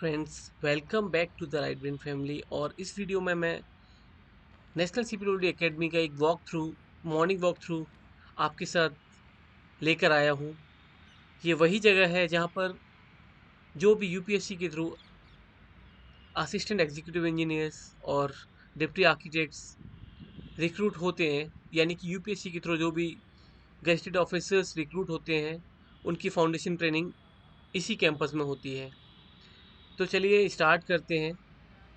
Friends, welcome back to the right brain family. और इस video में मैं नेशनल सीपीडब्ल्यूडी एकेडमी का एक walk through, morning walk through आपके साथ लेकर आया हूँ। ये वही जगह है जहाँ पर जो भी यूपीएससी के थ्रू असिस्टेंट एग्जीक्यूटिव इंजीनियर्स और डिप्टी आर्किटेक्ट्स रिक्रूट होते हैं, यानी कि यूपीएससी के थ्रू जो भी गेस्टेड ऑफिसर्स रिक्रूट होते हैं, उनकी फाउंडेशन ट्रेनिंग इसी कैंपस में होती है। तो चलिए स्टार्ट करते हैं।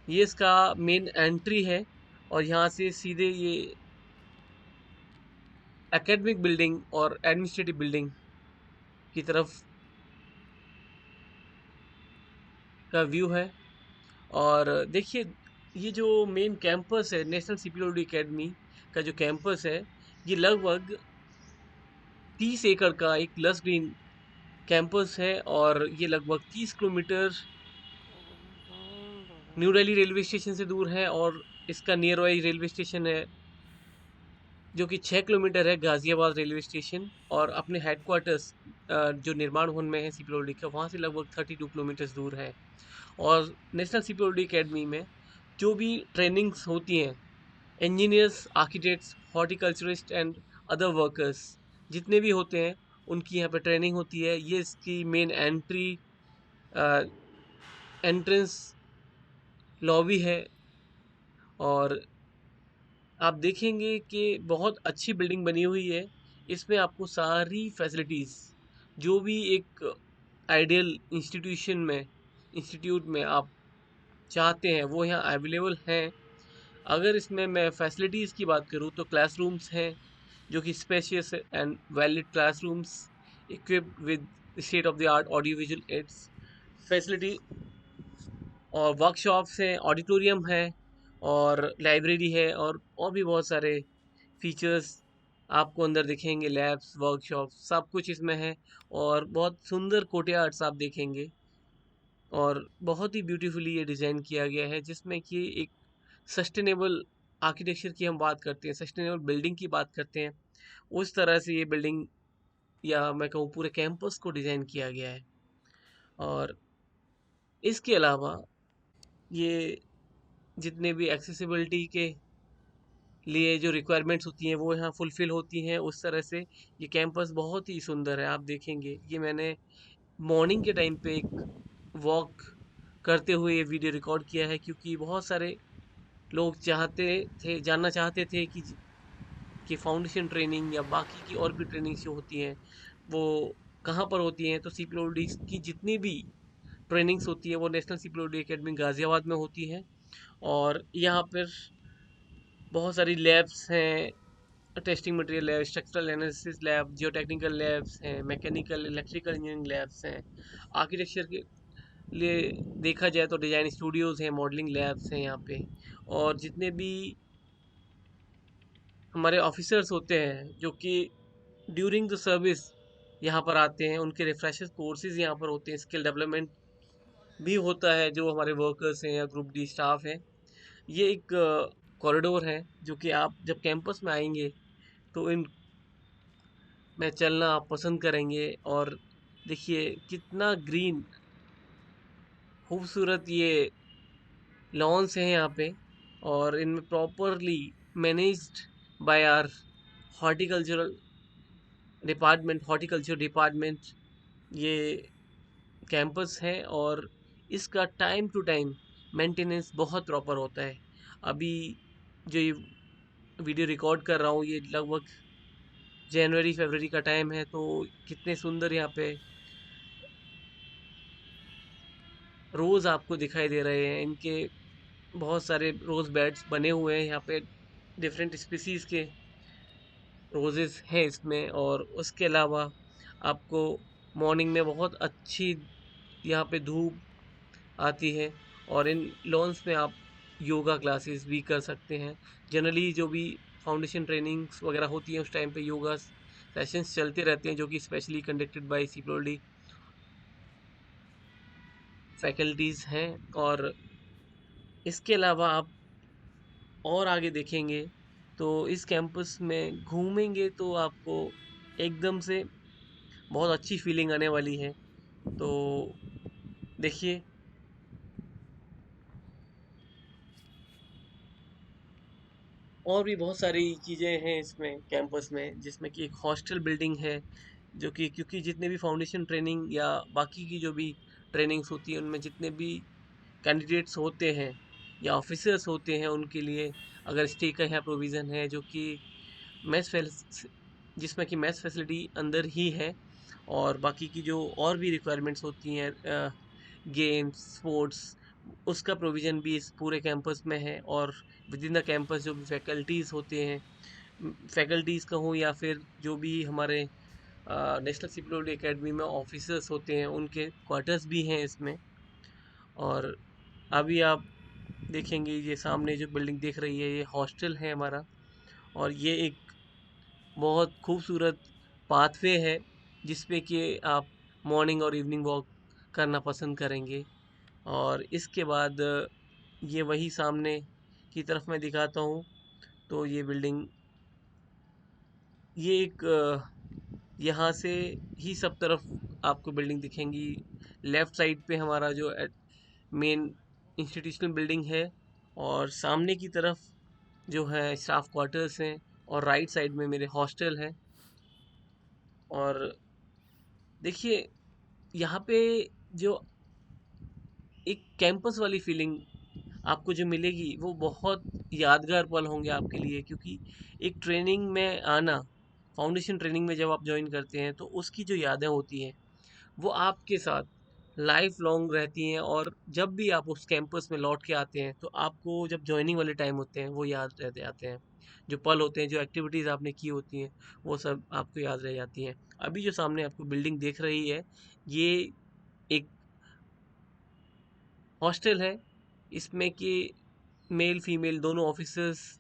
ये इसका मेन एंट्री है और यहाँ से सीधे ये एकेडमिक बिल्डिंग और एडमिनिस्ट्रेटिव बिल्डिंग की तरफ का व्यू है। और देखिए, ये जो मेन कैंपस है नेशनल सीपीडब्ल्यूडी एकेडमी का जो कैंपस है, ये लगभग 30 एकड़ का एक लस ग्रीन कैंपस है। और ये लगभग 30 kilometre new Delhi railway station से दूर है। और इसका नियर बाई रेलवे स्टेशन है जो कि 6 किलोमीटर है, गाजियाबाद रेलवे स्टेशन। और अपने हेडक्वार्टर्स जो निर्माण भवन में है सीपीडब्ल्यूडी का, वहाँ से लगभग 32 किलोमीटर दूर है। और नेशनल सीपीडब्ल्यूडी एकेडमी में जो भी ट्रेनिंग्स होती हैं, engineers, architects, horticulturist and other workers जितने भी होते हैं, उनकी यहाँ पे ट्रेनिंग होती है। ये इसकी मेन एंट्रेंस लॉबी है। और आप देखेंगे कि बहुत अच्छी बिल्डिंग बनी हुई है। इसमें आपको सारी फैसिलिटीज़ जो भी एक आइडियल इंस्टीट्यूट में आप चाहते हैं, वो यहाँ अवेलेबल हैं। अगर इसमें मैं फैसिलिटीज़ की बात करूँ तो क्लासरूम्स हैं जो कि spacious and valid classrooms equipped with state of the art audio visual aids facility. और वर्कशॉप्स हैं, ऑडिटोरियम है और लाइब्रेरी है। और भी बहुत सारे फीचर्स आपको अंदर दिखेंगे, लैब्स, वर्कशॉप, सब कुछ इसमें है। और बहुत सुंदर कोर्टयार्ड्स आप देखेंगे। और बहुत ही ब्यूटीफुली ये डिज़ाइन किया गया है, जिसमें कि एक सस्टेनेबल आर्किटेक्चर की हम बात करते हैं, सस्टेनेबल बिल्डिंग की बात करते हैं, उस तरह से ये बिल्डिंग या मैं कहूँ पूरे कैंपस को डिज़ाइन किया गया है। और इसके अलावा ये जितने भी एक्सेसिबिलिटी के लिए जो रिक्वायरमेंट्स होती हैं, वो यहाँ फुलफ़िल होती हैं उस तरह से। ये कैंपस बहुत ही सुंदर है, आप देखेंगे। ये मैंने मॉर्निंग के टाइम पे एक वॉक करते हुए ये वीडियो रिकॉर्ड किया है, क्योंकि बहुत सारे लोग जानना चाहते थे कि फाउंडेशन ट्रेनिंग या बाकी की और भी ट्रेनिंग्स जो होती हैं, वो कहाँ पर होती हैं। तो सीपीडब्ल्यूडी की जितनी भी ट्रेनिंग्स होती हैं, वो नेशनल सीपीडब्ल्यूडी एकेडमी गाज़ियाबाद में होती हैं। और यहाँ पर बहुत सारी लैब्स हैं, testing material lab, structural analysis lab, geotechnical labs हैं, मैकेनिकल इलेक्ट्रिकल इंजीनियरिंग लैब्स हैं। आर्किटेक्चर के लिए देखा जाए तो डिज़ाइन स्टूडियोज़ हैं, मॉडलिंग लैब्स हैं यहाँ पे। और जितने भी हमारे ऑफिसर्स होते हैं जो कि ड्यूरिंग द सर्विस यहाँ पर आते हैं, उनके रिफ्रेशर कोर्सेज यहाँ पर होते हैं, स्किल डेवलपमेंट भी होता है जो हमारे वर्कर्स हैं या ग्रुप डी स्टाफ हैं। ये एक कॉरिडोर है जो कि आप जब कैंपस में आएंगे तो इन में चलना आप पसंद करेंगे। और देखिए कितना ग्रीन, खूबसूरत ये लॉन्स हैं यहाँ पे। और इनमें properly managed by our horticultural horticulture department ये कैंपस है। और इसका टाइम टू टाइम मेंटेनेंस बहुत प्रॉपर होता है। अभी जो ये वीडियो रिकॉर्ड कर रहा हूँ, ये लगभग जनवरी फरवरी का टाइम है। तो कितने सुंदर यहाँ पे रोज़ आपको दिखाई दे रहे हैं। इनके बहुत सारे रोज़ बेड्स बने हुए हैं यहाँ पे, डिफरेंट स्पीसीज़ के रोजेस हैं इसमें। और उसके अलावा आपको मॉर्निंग में बहुत अच्छी यहाँ पे धूप आती है। और इन लॉन्स में आप योगा क्लासेस भी कर सकते हैं। जनरली जो भी फाउंडेशन ट्रेनिंग्स वगैरह होती हैं, उस टाइम पे योगा सेशंस चलते रहते हैं, जो कि specially conducted by CPWD faculties हैं। और इसके अलावा आप और आगे देखेंगे तो इस कैंपस में घूमेंगे तो आपको एकदम से बहुत अच्छी फीलिंग आने वाली है। तो देखिए, और भी बहुत सारी चीज़ें हैं इसमें कैंपस में, जिसमें कि एक हॉस्टल बिल्डिंग है, जो कि क्योंकि जितने भी फाउंडेशन ट्रेनिंग या बाकी की जो भी ट्रेनिंग्स होती है उनमें जितने भी कैंडिडेट्स होते हैं या ऑफिसर्स होते हैं उनके लिए अगर स्टे का यहाँ प्रोविज़न है, जो कि मेस फैस जिसमें कि मेस फैसिलिटी अंदर ही है, और बाकी की जो और भी रिक्वायरमेंट्स होती हैं गेम्स स्पोर्ट्स, उसका प्रोविज़न भी इस पूरे कैंपस में है। और विद इन द कैंपस जो भी फैकल्टीज़ होते हैं, फैकल्टीज़ कहूँ या फिर जो भी हमारे नेशनल सिक्योरिटी एकेडमी में ऑफिसर्स होते हैं उनके क्वार्टर्स भी हैं इसमें। और अभी आप देखेंगे ये सामने जो बिल्डिंग दिख रही है ये हॉस्टल है हमारा, और ये एक बहुत खूबसूरत पाथवे है जिसपे कि आप मॉर्निंग और इवनिंग वॉक करना पसंद करेंगे। और इसके बाद ये वही सामने की तरफ मैं दिखाता हूँ, तो ये बिल्डिंग, ये एक यहाँ से ही सब तरफ आपको बिल्डिंग दिखेंगी। लेफ्ट साइड पे हमारा जो मेन इंस्टीट्यूशनल बिल्डिंग है, और सामने की तरफ जो है स्टाफ क्वार्टर्स हैं, और राइट साइड में मेरे हॉस्टल है। और देखिए यहाँ पे जो एक कैंपस वाली फीलिंग आपको जो मिलेगी वो बहुत यादगार पल होंगे आपके लिए, क्योंकि एक ट्रेनिंग में आना, फाउंडेशन ट्रेनिंग में जब आप ज्वाइन करते हैं तो उसकी जो यादें होती हैं वो आपके साथ लाइफ लॉन्ग रहती हैं। और जब भी आप उस कैंपस में लौट के आते हैं तो आपको जब ज्वाइनिंग वाले टाइम होते हैं वो याद रह जाते हैं, जो पल होते हैं, जो एक्टिविटीज़ आपने की होती हैं वो सब आपको याद रह जाती हैं। अभी जो सामने आपको बिल्डिंग दिख रही है ये एक हॉस्टल है, इसमें कि मेल फीमेल दोनों ऑफिसर्स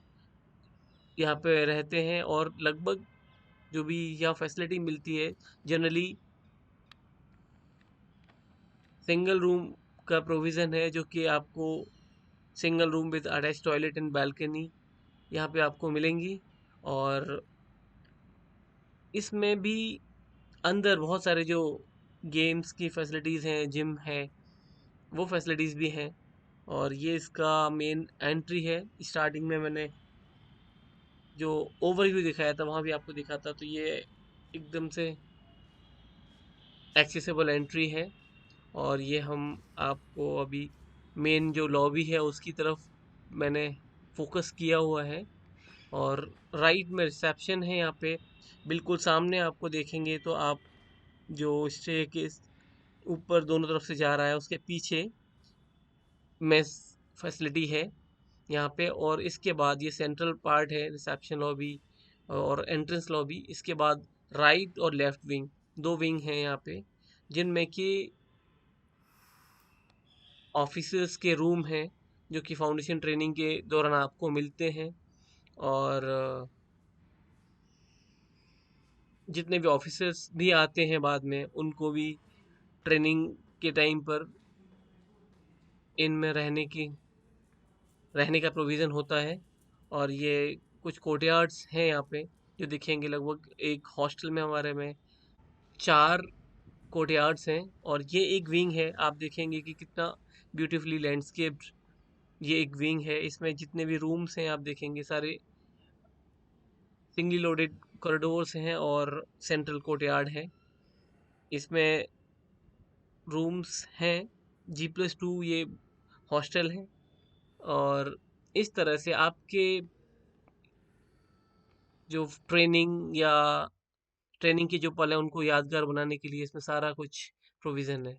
यहाँ पे रहते हैं। और लगभग जो भी यहाँ फैसिलिटी मिलती है जनरली सिंगल रूम का प्रोविज़न है, जो कि आपको single room with attach toilet and balcony यहाँ पे आपको मिलेंगी। और इसमें भी अंदर बहुत सारे जो गेम्स की फैसिलिटीज़ हैं, जिम है, वो फैसिलिटीज़ भी हैं। और ये इसका मेन एंट्री है। स्टार्टिंग में मैंने जो ओवरव्यू दिखाया था वहाँ भी आपको दिखा था, तो ये एकदम से एक्सेसिबल एंट्री है। और ये हम आपको अभी मेन जो लॉबी है उसकी तरफ मैंने फोकस किया हुआ है। और राइट में रिसेप्शन है यहाँ पे, बिल्कुल सामने आपको देखेंगे तो आप जो स्टे के ऊपर दोनों तरफ से जा रहा है उसके पीछे मेस फैसिलिटी है यहाँ पे। और इसके बाद ये सेंट्रल पार्ट है रिसेप्शन लॉबी और एंट्रेंस लॉबी। इसके बाद राइट और लेफ्ट विंग, दो विंग हैं यहाँ पे, जिनमें कि ऑफिसर्स के रूम हैं जो कि फाउंडेशन ट्रेनिंग के दौरान आपको मिलते हैं। और जितने भी ऑफिसर्स भी आते हैं बाद में उनको भी ट्रेनिंग के टाइम पर इनमें रहने का प्रोविज़न होता है। और ये कुछ कोर्टयार्ड्स हैं यहाँ पे जो दिखेंगे, लगभग एक हॉस्टल में हमारे में 4 कोर्टयार्ड्स हैं। और ये एक विंग है, आप देखेंगे कि कितना ब्यूटीफुली लैंडस्केप्ड ये एक विंग है। इसमें जितने भी रूम्स हैं आप देखेंगे सारे सिंगली लोडेड कॉरिडोर्स हैं और सेंट्रल कोर्टयार्ड है। इसमें रूम्स हैं, G+2 ये हॉस्टल है। और इस तरह से आपके जो ट्रेनिंग के जो पल है उनको यादगार बनाने के लिए इसमें सारा कुछ प्रोविज़न है।